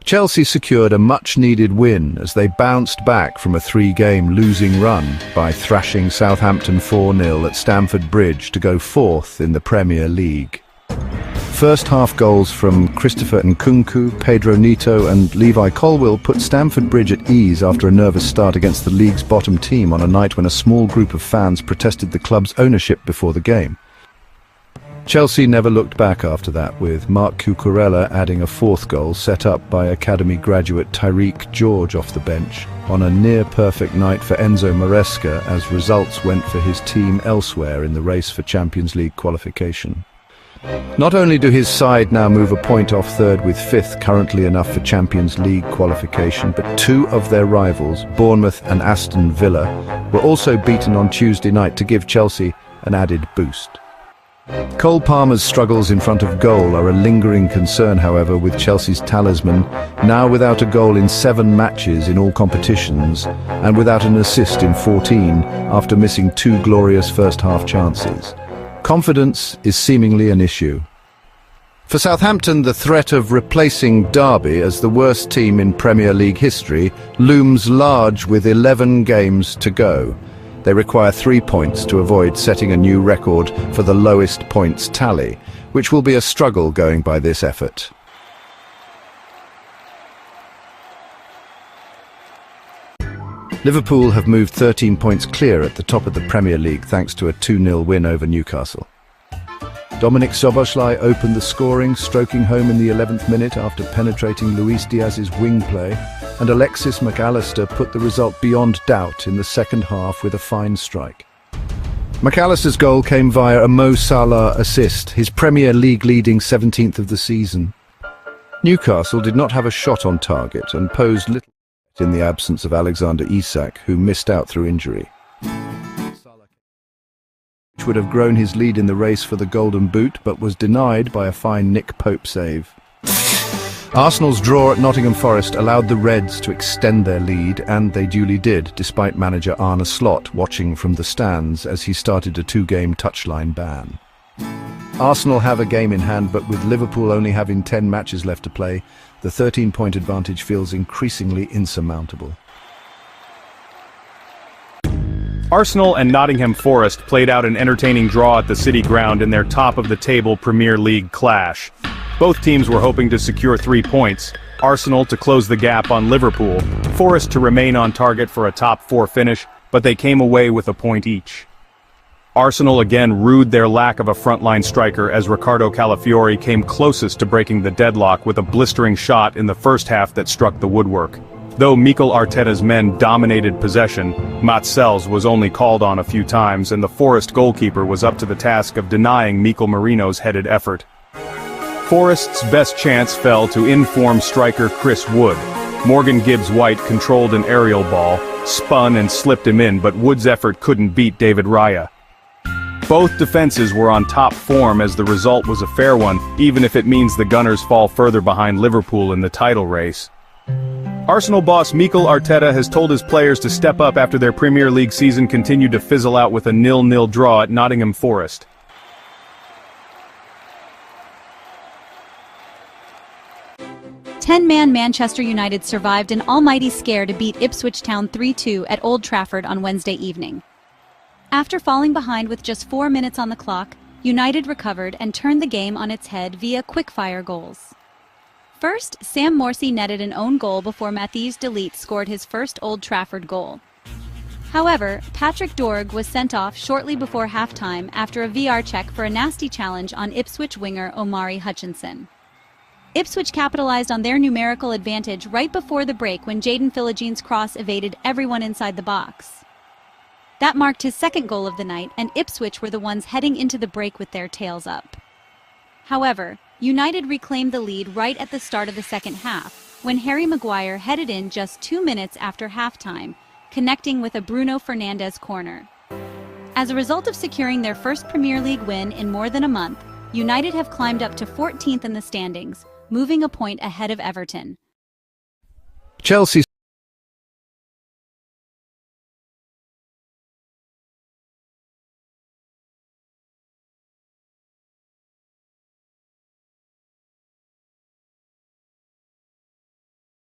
Chelsea secured a much-needed win as they bounced back from a three-game losing run by thrashing Southampton 4-0 at Stamford Bridge to go fourth in the Premier League. First-half goals from Christopher Nkunku, Pedro Neto and Levi Colwill put Stamford Bridge at ease after a nervous start against the league's bottom team on a night when a small group of fans protested the club's ownership before the game. Chelsea never looked back after that, with Marc Cucurella adding a fourth goal set up by academy graduate Tyreek George off the bench on a near-perfect night for Enzo Maresca as results went for his team elsewhere in the race for Champions League qualification. Not only do his side now move a point off third with fifth currently enough for Champions League qualification, but two of their rivals, Bournemouth and Aston Villa, were also beaten on Tuesday night to give Chelsea an added boost. Cole Palmer's struggles in front of goal are a lingering concern, however, with Chelsea's talisman now without a goal in 7 matches in all competitions and without an assist in 14 after missing 2 glorious first-half chances. Confidence is seemingly an issue. For Southampton, the threat of replacing Derby as the worst team in Premier League history looms large with 11 games to go. They require 3 points to avoid setting a new record for the lowest points tally, which will be a struggle going by this effort. Liverpool have moved 13 points clear at the top of the Premier League thanks to a 2-0 win over Newcastle. Dominik Szoboszlai opened the scoring, stroking home in the 11th minute after penetrating Luis Diaz's wing play, and Alexis Mac Allister put the result beyond doubt in the second half with a fine strike. Mac Allister's goal came via a Mo Salah assist, his Premier League leading 17th of the season. Newcastle did not have a shot on target and posed little in the absence of Alexander Isak, who missed out through injury. Which would have grown his lead in the race for the Golden Boot, but was denied by a fine Nick Pope save. Arsenal's draw at Nottingham Forest allowed the Reds to extend their lead, and they duly did, despite manager Arne Slot watching from the stands as he started a 2-game touchline ban. Arsenal have a game in hand, but with Liverpool only having 10 matches left to play, the 13-point advantage feels increasingly insurmountable. Arsenal and Nottingham Forest played out an entertaining draw at the City Ground in their top-of-the-table Premier League clash. Both teams were hoping to secure 3 points, Arsenal to close the gap on Liverpool, Forest to remain on target for a top-4 finish, but they came away with a point each. Arsenal again rued their lack of a frontline striker as Ricardo Calafiori came closest to breaking the deadlock with a blistering shot in the first half that struck the woodwork. Though Mikel Arteta's men dominated possession, Mats Sels was only called on a few times and the Forest goalkeeper was up to the task of denying Mikel Merino's headed effort. Forest's best chance fell to in-form striker Chris Wood. Morgan Gibbs-White controlled an aerial ball, spun and slipped him in, but Wood's effort couldn't beat David Raya. Both defenses were on top form as the result was a fair one, even if it means the Gunners fall further behind Liverpool in the title race. Arsenal boss Mikel Arteta has told his players to step up after their Premier League season continued to fizzle out with a 0-0 draw at Nottingham Forest. Ten-man Manchester United survived an almighty scare to beat Ipswich Town 3-2 at Old Trafford on Wednesday evening. After falling behind with just 4 minutes on the clock, United recovered and turned the game on its head via quick-fire goals. First, Sam Morsy netted an own goal before Matthijs de Ligt scored his first Old Trafford goal. However, Patrick Dorg was sent off shortly before halftime after a VR check for a nasty challenge on Ipswich winger Omari Hutchinson. Ipswich capitalized on their numerical advantage right before the break when Jadon Philogene cross evaded everyone inside the box. That marked his second goal of the night, and Ipswich were the ones heading into the break with their tails up. However, United reclaimed the lead right at the start of the second half, when Harry Maguire headed in just 2 minutes after halftime, connecting with a Bruno Fernandes corner. As a result of securing their first Premier League win in more than a month, United have climbed up to 14th in the standings, moving a point ahead of Everton. Chelsea